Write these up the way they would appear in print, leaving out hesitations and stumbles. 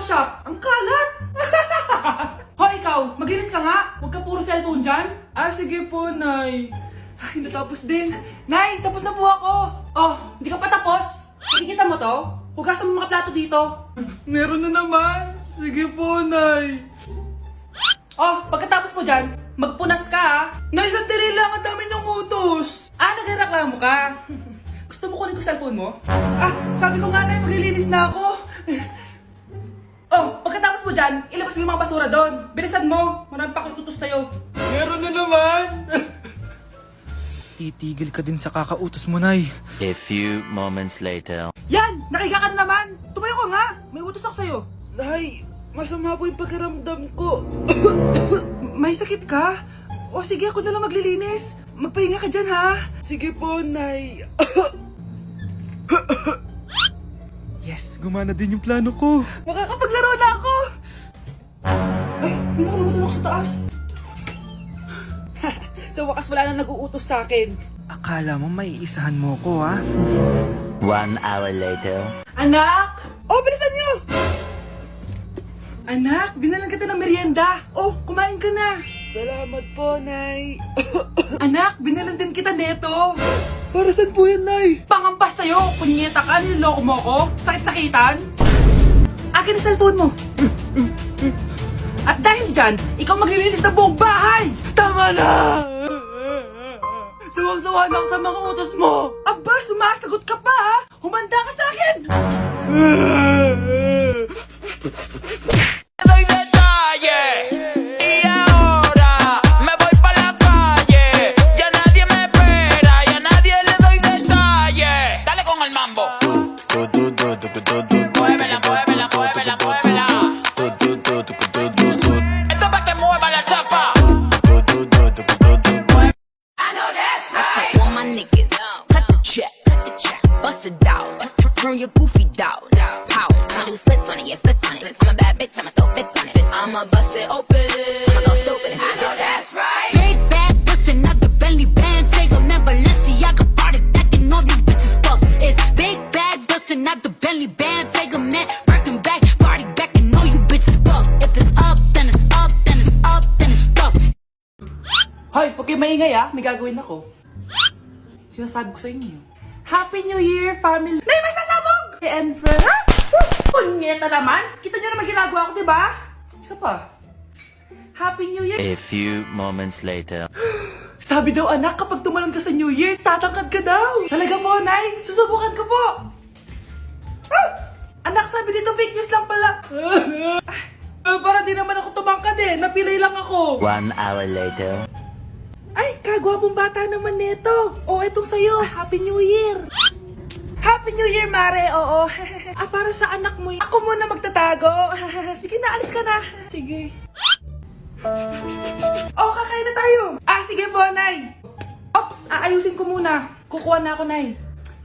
shop. Ang kalat! Hoy, ikaw! Maglinis ka nga! Huwag ka puro cellphone dyan! Ah, sige po, Nay. Ay, natapos din. Nay, tapos na po ako! Oh, hindi ka pa tapos? Nakikita mo to? Hugasan mo mga plato dito. Meron na naman. Sige po, Nay. Oh, pagkatapos po dyan, magpunas ka ha. Nay, sandali lang, ang dami niyong utos. Ah, nagreklamo ka. Gusto mo kunin ko cellphone mo? Ah, sabi ko nga, Nay, maglilinis na ako. Oh, pagkatapos mo dyan, ilabas mo yung mga basura doon. Bilisan mo, marami pa akong utos sa'yo. Meron na naman. Titigil ka din sa kakautos mo, Nay. A few moments later. Yan, nakiga ka na naman. Tumayo ka nga, may utos ako sa'yo. Nay, masama po yung pagkaramdam ko. May sakit ka? O sige, ako na lang maglilinis. Magpahinga ka dyan, ha? Sige po, Nay. Yes, gumana din yung plano ko. Makakapaglaro na ako! Ay, may nakalimutan ako sa taas. Sa wakas wala na nag-uutos sa akin. Akala mo may isahan mo ko, ha? 1 hour later. Anak! Oh, bilisan niyo! Anak, binalan kita ng merienda. Oh, kumain ka na. Salamat po, Nay. Anak, binalan din kita neto. Para saan po yan, Nay? Pangampas sa'yo. Punyeta ka, niloloko mo ko. Sakit-sakitan. Akin ang cellphone mo. At dahil dyan, ikaw maglilinis ng buong bahay. Tama na! Sawang-sawa na ako sa mga utos mo. Aba, sumasagot ka pa, ha? Humanda ka sa akin! Doy detalles y ahora me voy pa la calle. Ya nadie me espera, ya nadie le doy detalles. Dale con el mambo. Muévela, muévela, muévela, muévela. Esto pa' que mueva la chapa. I know that's right. All my niggas, cut the check, bust it out, turn your goofy dog, pow. I'ma do splits on it, yeah, splits on it. I'm a bad bitch, I'ma throw bits on it. I'ma bust it open, I'ma go stupid. I know that's right. Big bag, bustin' out the belly band, take a man Balenciaga, brought it back, and all these bitches fuck. It's big bags, bustin' out the belly band, take a man, Birkin back, party back, and all you bitches fuck. If it's up, then it's up, then it's up, then it's stuck. Hoy, huwag kayo maingay ha, may gagawin ako. Sinasabi ko sa inyo. Happy New Year, family! Nay, may sasabog! And friend, ha? Punyeta naman! Kita nyo naman ginagawa ko, diba? Isa pa. Happy New Year! A few moments later. Sabi daw anak, kapag tumalon ka sa New Year, tatangkad ka daw! Talaga po, Nay! Susubukan ko po! Ah! Anak, sabi dito fake news lang pala! Para di naman ako tumangkad eh! Napilay lang ako! 1 hour later. Ay, kagwapong bata naman neto. O, etong sa'yo. Happy New Year. Happy New Year, Mare. Oo. Para sa anak mo. Ako muna magtatago. Sige na, alis ka na. Sige. Oh, kakain na tayo. Ah, sige po, Nay. Ops, aayusin ko muna. Kukuha na ako, Nay.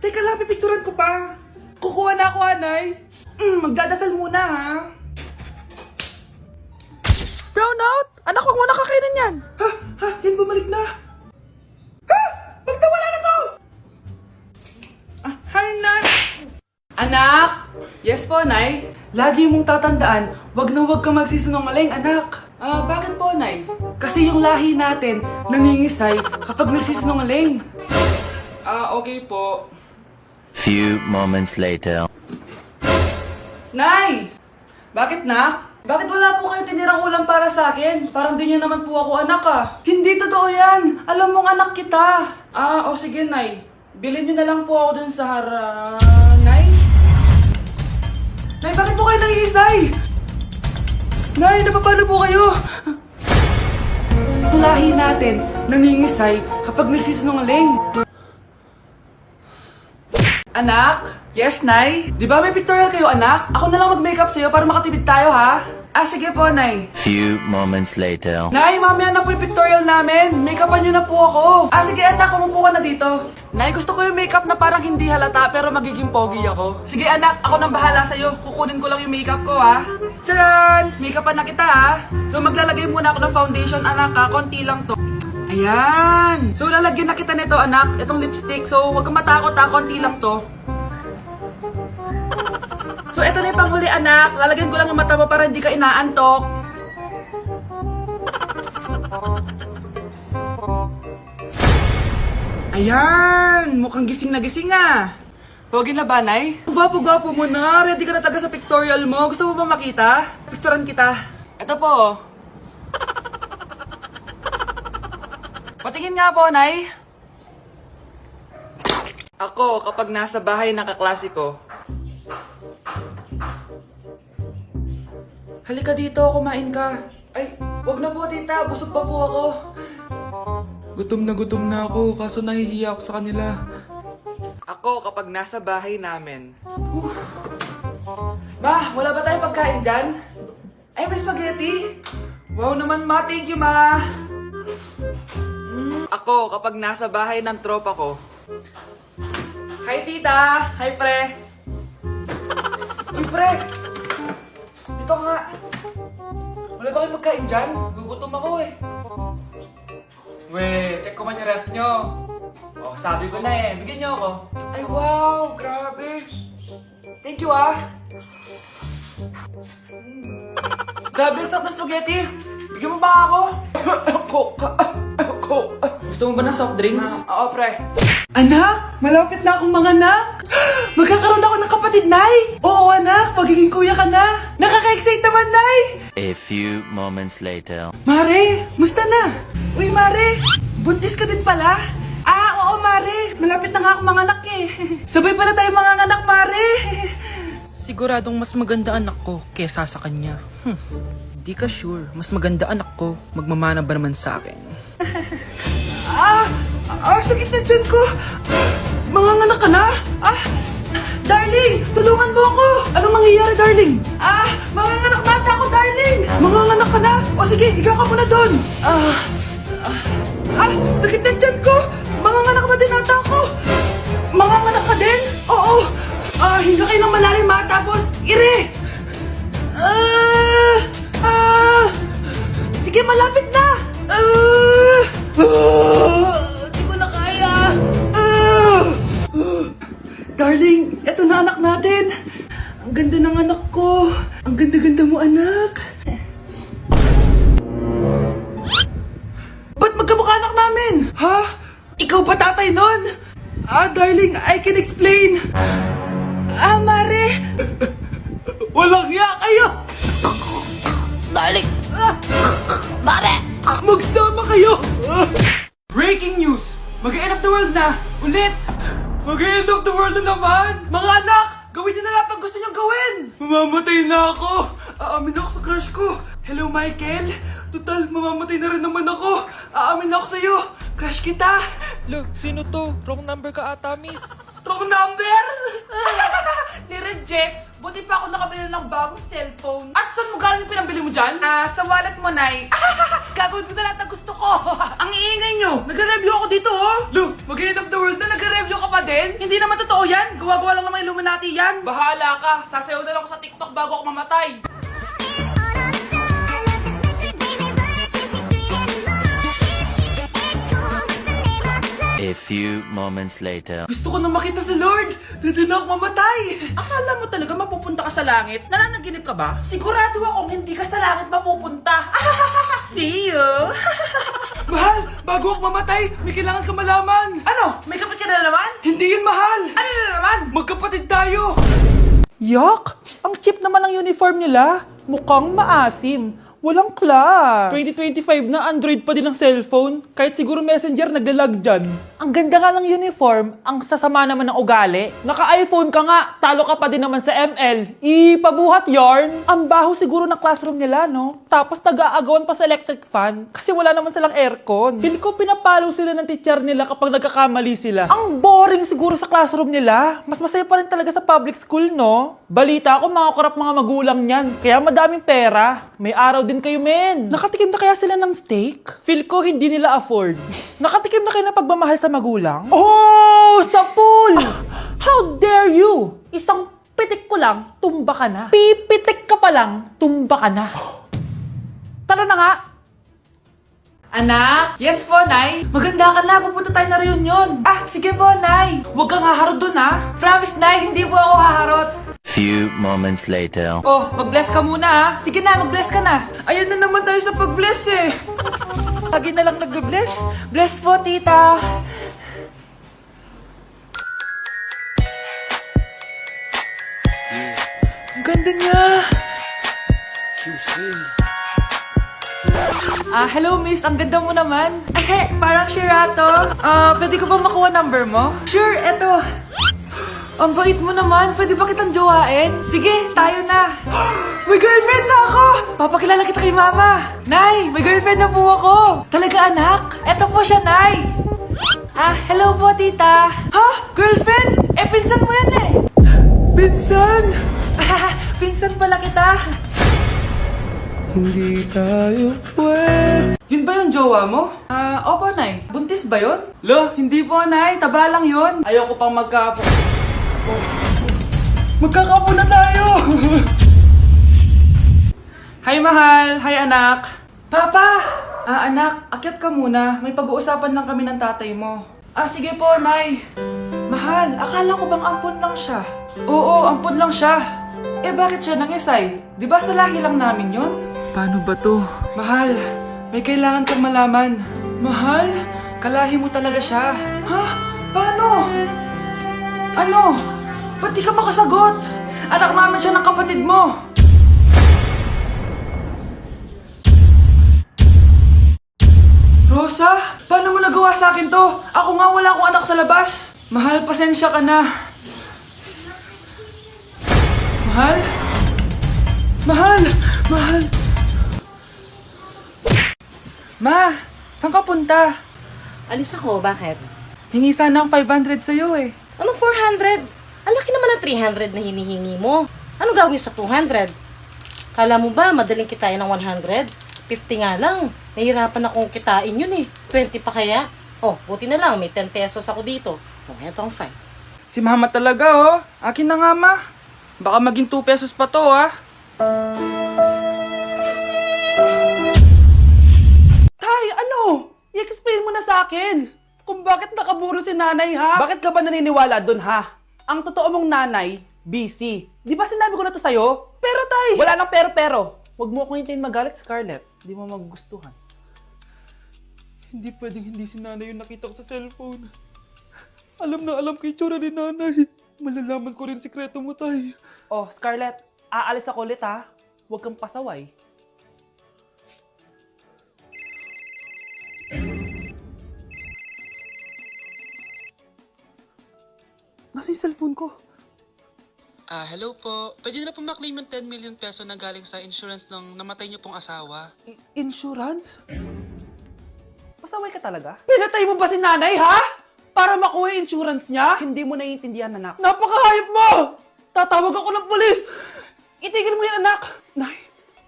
Teka lang, pipicturan ko pa. Kukuha na ako, Nay. Magdadasal muna, ha. Brownout! Anak, huwag mo na kakainin yan! Ha? Yan bumalik na! Ha? Bakit nawala na to? Hi, Nay! Anak! Yes po, Nay? Lagi mong tatandaan, wag na wag ka magsisinungaling, anak. Bakit po, Nay? Kasi yung lahi natin nangingisay kapag nagsisinungaling. Okay po. Few moments later. Nay! Bakit, Nak? Bakit wala po kayo tinirang ulam para sa akin? Parang di niyo naman po ako anak ah. Hindi totoo yan. Alam mong anak kita. O sige, Nay. Bilhin niyo na lang po ako dun sa Nay? Nay, bakit po kayo nangiisay? Nay, napapalo po kayo? Ang lahi natin nangingisay kapag nagsisinungaling. Anak? Yes, Nay? Di ba may pictorial kayo, anak? Ako na lang mag-makeup sa'yo para makatipid tayo, ha? Sige po, Nay. Few moments later. Nay, mamaya na po yung pictorial namin. Make-upan nyo na po ako. Sige, anak, umupo ka na dito. Nay, gusto ko yung makeup na parang hindi halata pero magiging pogi ako. Sige, anak, ako nang bahala sa'yo. Kukunin ko lang yung makeup ko, ha? Tcharan! Make-upan na kita, ha? So, maglalagay muna ako ng foundation, anak, ha? Konti lang to. Ayan! So, lalagyan na kita nito, anak. Itong lipstick. So, huwag kang matakot, ha? Konti lang to. So, eto na yung panghuli, anak. Lalagyan ko lang yung mata mo para hindi ka inaantok. Ayan! Mukhang gising na gising ah! Pogi na ba, Nay? Gwapo-gwapo mo na. Ready ka na taga sa pictorial mo. Gusto mo ba makita? Picturean kita. Ito po. Patingin nga po, Nay. Ako, kapag nasa bahay ng kaklase ko. Halika dito, kumain ka. Ay, wag na po, tita. Busog pa po ako. Gutom na ako, kaso nahihiya ako sa kanila. Ako, kapag nasa bahay namin. Ma, wala ba tayong pagkain dyan? Ay, may spaghetti? Wow naman, ma. Thank you, ma. Ako, kapag nasa bahay ng tropa ko. Hi, tita. Hi, pre. Uy, pre. Dito nga. Wala ba kayong pagkain dyan? Gugutom ako eh. Weh, check ko man yung ref nyo. Oh, sabi ko na eh. Bigyan nyo ako. Ay, wow! Grabe! Thank you, ah! Grabe, ang sarap na spaghetti! Bigyan mo ba ako? Gusto mo ba ng soft drinks? Oo, pre. Anak! Malapit na akong manganak! Magkakaroon ako ng kapatid, Nay! Oo, anak! Magiging kuya ka na! Nakaka-excite naman, Nay! A few moments later. Mare! Musta na? Uy, Mare! Buntis ka din pala? Ah, oo, Mare! Malapit na nga akong manganak eh. Sabay pala tayo manganganak, Mare! Siguradong mas maganda anak ko kesa sa kanya. Di ka sure. Mas maganda anak ko. Magmamana ba naman sa akin? Sakit na dyan ko! Manganganak ka na? Darling! Tulungan mo ako! Anong mangyayari, darling? Manganganak bata ako, darling! Manganganak ka na? O sige, ikaw ka muna doon! Sakit na dyan ko! Manganganak na din ata ako! Manganganak ka din? Oo! Hinga kayo ng malalim ha, tapos ire! Sige, malapit na! Di ko na kaya! Darling, eto na anak natin! Ang ganda ng anak ko! Ang ganda-ganda mo, anak! Ba't magkamukha anak namin? Ha? Ikaw ba tatay nun? Darling, I can explain! Mare! Walang iya kayo! Darling. Mare! Magsama kayo! Breaking news! Mag-end of the world na! Ulit! Mag-end of the world na naman! Mga anak! Gawin niyo na lahat ng gusto niyong gawin! Mamamatay na ako! Aamin ako sa crush ko! Hello, Michael! Total, mamamatay na rin naman ako! Aamin ako sa'yo! Crush kita! Lo, sino to? Wrong number ka ata, miss. Wrong number! Ni-reject! Buti pa ako nakabili ng bagong cellphone. At saan mo galing yung pinambili mo dyan? Sa wallet mo, Nay. Gagawin ko na lahat ng gusto ko. Ang iingay nyo! Nagre-review ako dito, oh! Lu, mag-end of the world na nagre-review ka pa din? Hindi naman totoo yan! Gawa-gawa lang naman Illuminati yan! Bahala ka! Sasayaw na lang ako sa TikTok bago ako mamatay! A few moments later. Gusto ko na makita si Lord! Ready na ako mamatay! Akala mo talaga mapupunta ka sa langit? Nananaginip ka ba? Sigurado akong hindi ka sa langit mapupunta! See you! Mahal! Bago ako mamatay, may kailangan ka malaman! Ano? May kapatid ka na naman? Hindi yun, mahal! Ano na naman? Magkapatid tayo! Yak! Ang cheap naman ang uniform nila. Mukhang maasim. Walang class. 2025 na, Android pa din ang cellphone. Kahit siguro Messenger naglalag dyan. Ang ganda nga ng uniform, ang sasama naman ng ugali. Naka-iPhone ka nga, talo ka pa din naman sa ML. Ipabuhat yarn. Ang baho siguro ng classroom nila, no? Tapos nag-aagawan pa sa electric fan kasi wala naman silang aircon. Feel ko pinapalo sila ng teacher nila kapag nagkakamali sila. Ang boring siguro sa classroom nila. Mas masaya pa rin talaga sa public school, no? Balita ko, mga korap mga magulang niyan. Kaya madaming pera. May araw din kayo, men. Nakatikim na kaya sila ng steak? Feel ko hindi nila afford. Nakatikim na kayo ng pagmamahal sa magulang? Oh, sa pool! How dare you? Isang pitik ko lang, tumba ka na. Pipitik ka pa lang, tumba ka na. Tara na nga. Anak? Yes po, Nay. Maganda ka na, pupunta tayo na reunion. Sige po, Nay. Huwag kang haharot dun, ha? Promise, Nay, hindi po ako haharot. Few moments later. Oh, mag-bless ka muna ha. Sige na, mag-bless ka na. Ayun na naman tayo sa pag-bless eh. Lagi na lang nag-bless. Bless po, tita. Ang ganda niya. Hello miss, ang ganda mo naman. Parang Shirato. Pwede ko ba makuha number mo? Sure, eto. Ang bait mo naman, pwede ba kitang jowain? Sige, tayo na. May girlfriend na ako! Papakilala kita kay mama. Nay, may girlfriend na po ako. Talaga anak? Eto po siya, Nay. Hello po tita. Ha? Girlfriend? Pinsan mo yan eh. Pinsan? Pinsan pala kita. Hindi tayo pwede. Yun ba yung jowa mo? Opo, Nay. Buntis ba yun? Lo, hindi po, Nay. Taba lang yun. Ayoko pang magkapo. Magkakapo na tayo! Hi, mahal. Hi, anak. Papa! Anak, akyat ka muna. May pag-uusapan lang kami ng tatay mo. Sige po, Nay. Mahal, akala ko bang ampun lang siya? Oo, ampun lang siya. Bakit siya nangisay? Di ba sa lahi lang namin yon? Paano ba to? Mahal, may kailangan kang malaman. Mahal, kalahi mo talaga siya. Ha? Paano? Ano? Ba't di ka makasagot? Anak namin siya ng kapatid mo. Rosa, paano mo nagawa sa akin to? Ako nga wala akong anak sa labas. Mahal, pasensya ka na. Mahal? Mahal! Mahal! Ma, saan ka punta? Alis ako, bakit? Hingi sana ang 500 sa'yo eh. Anong 400? Ang laki naman ng 300 na hinihingi mo. Ano gawin sa 200? Kala mo ba madaling kitain ng 100? 50 nga lang. Nahihirapan akong kitain yun eh. 20 pa kaya? Oh, buti na lang. May 10 pesos ako dito. Oh, eto ang 5. Si mama talaga oh. Akin na nga ma. Baka maging 2 pesos pa to ah. Tay, ano? I-explain mo na sa akin. Kung bakit nakaburo si nanay ha? Bakit ka ba naniniwala dun, ha? Ang totoo mong nanay, busy. Di ba sinabi ko na to sa'yo? Pero tay! Wala nang pero. Huwag mo akong hintayin magalit, Scarlett. Di mo magugustuhan. Hindi pwedeng hindi si nanay yung nakita ko sa cellphone. Alam na alam ko yung tsura ni nanay. Malalaman ko rin sikreto mo, tay. Oh, Scarlett, aalis ako ulit, ha? Huwag kang pasaway. Nasa yung cellphone ko? Hello po. Pwede na po maklaim yung 10 million peso na galing sa insurance ng namatay niyo pong asawa. Insurance? Pasaway ka talaga? Pinatay mo ba si nanay ha? Para makuha yung insurance niya? Hindi mo naiintindihan, anak. Napakahayop mo! Tatawag ako ng pulis! Itigil mo yan, anak! Nay,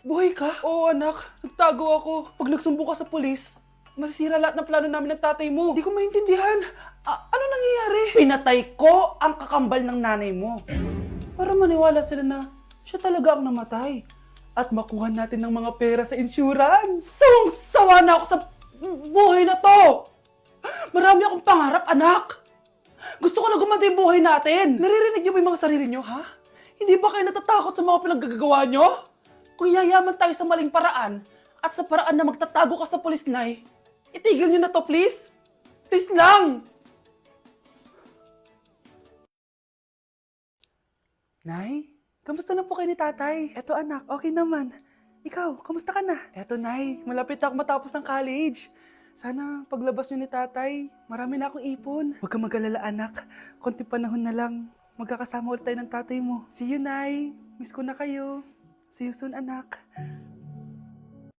buhay ka? Oo, anak. Nagtago ako. Pag nagsumbong ka sa pulis, masisira lahat ng plano namin ng tatay mo. Hindi ko maintindihan. Ano nangyayari? Pinatay ko ang kakambal ng nanay mo. Para maniwala sila na siya talaga ang namatay. At makuha natin ng mga pera sa insurance. Sawang-sawa na ako sa buhay na to! Marami akong pangarap, anak! Gusto ko na gumanda yung buhay natin! Naririnig niyo ba yung mga sarili niyo, ha? Hindi ba kayo natatakot sa mga pinaggagawa niyo? Kung yayaman tayo sa maling paraan at sa paraan na magtatago ka sa pulis, Nay, itigil niyo na to, please! Please lang! Nay, kamusta na po kayo ni tatay? Eto anak, okay naman. Ikaw, kamusta ka na? Eto Nay, malapit ako matapos ng college. Sana paglabas niyo ni tatay, marami na akong ipon. Huwag kang mag-alala anak, konti panahon na lang. Magkakasama ulit tayo ng tatay mo. See you Nay, miss ko na kayo. See you soon anak.